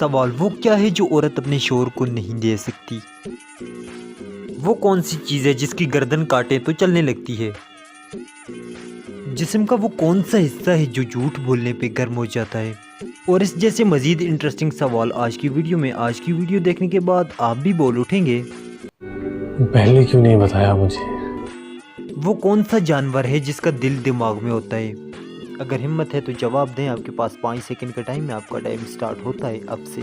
सवाल वो क्या है जो औरत अपने शोहर को नहीं दे सकती? वो कौन सी चीज़ है जिसकी गर्दन काटे तो चलने लगती है? जिस्म का वो कौन सा हिस्सा है जो झूठ बोलने पे गर्म हो जाता है? और इस जैसे मज़ीद इंटरेस्टिंग सवाल आज की वीडियो देखने के बाद आप भी बोल उठेंगे। पहले क्यों नहीं बताया मुझे? वो कौन सा जानवर है जिसका दिल दिमाग में होता है? अगर हिम्मत है तो जवाब दें। आपके पास 5 सेकंड का टाइम है। आपका टाइम स्टार्ट होता है अब से।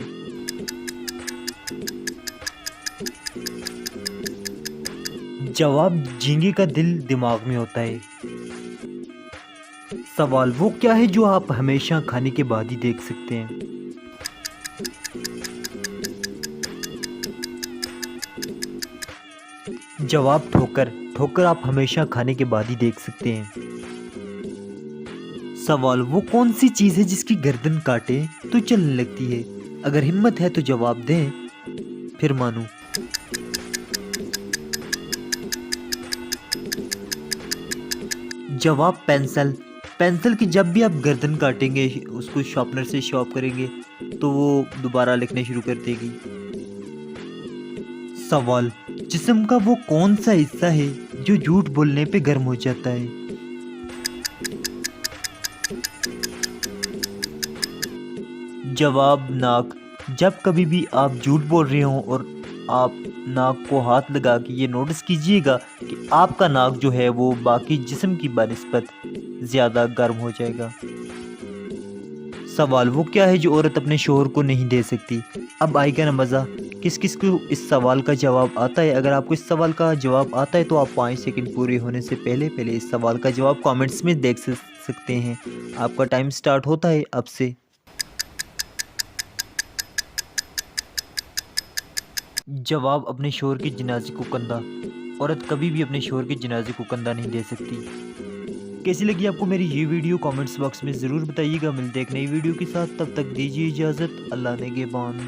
जवाब झींगे का दिल दिमाग में होता है। सवाल वो क्या है जो आप हमेशा खाने के बाद ही देख सकते हैं? जवाब ठोकर। ठोकर आप हमेशा खाने के बाद ही देख सकते हैं। सवाल वो कौन सी चीज़ है जिसकी गर्दन काटे तो चलने लगती है? अगर हिम्मत है तो जवाब दें, फिर मानूं। जवाब पेंसिल। पेंसिल की जब भी आप गर्दन काटेंगे, उसको शार्पनर से शार्प करेंगे तो वो दोबारा लिखना शुरू कर देगी। सवाल जिस्म का वो कौन सा हिस्सा है जो झूठ बोलने पे गर्म हो जाता है? जवाब नाक। जब कभी भी आप झूठ बोल रहे हो और आप नाक को हाथ लगा के ये नोटिस कीजिएगा कि आपका नाक जो है वो बाकी जिस्म की बनिस्बत ज़्यादा गर्म हो जाएगा। सवाल वो क्या है जो औरत अपने शोहर को नहीं दे सकती? अब आएगा ना मज़ा। किस किस को इस सवाल का जवाब आता है? अगर आपको इस सवाल का जवाब आता है तो आप 5 सेकंड पूरे होने से पहले पहले इस सवाल का जवाब कमेंट्स में देख सकते हैं। आपका टाइम स्टार्ट होता है अब से। जवाब अपने शोहर के जनाजे को कंधा। औरत कभी भी अपने शोहर के जनाजे को कंधा नहीं दे सकती। कैसी लगी आपको मेरी ये वीडियो? कमेंट्स बॉक्स में ज़रूर बताइएगा। मिलते हैं एक नई वीडियो के साथ, तब तक दीजिए इजाज़त। अल्लाह ने के बान।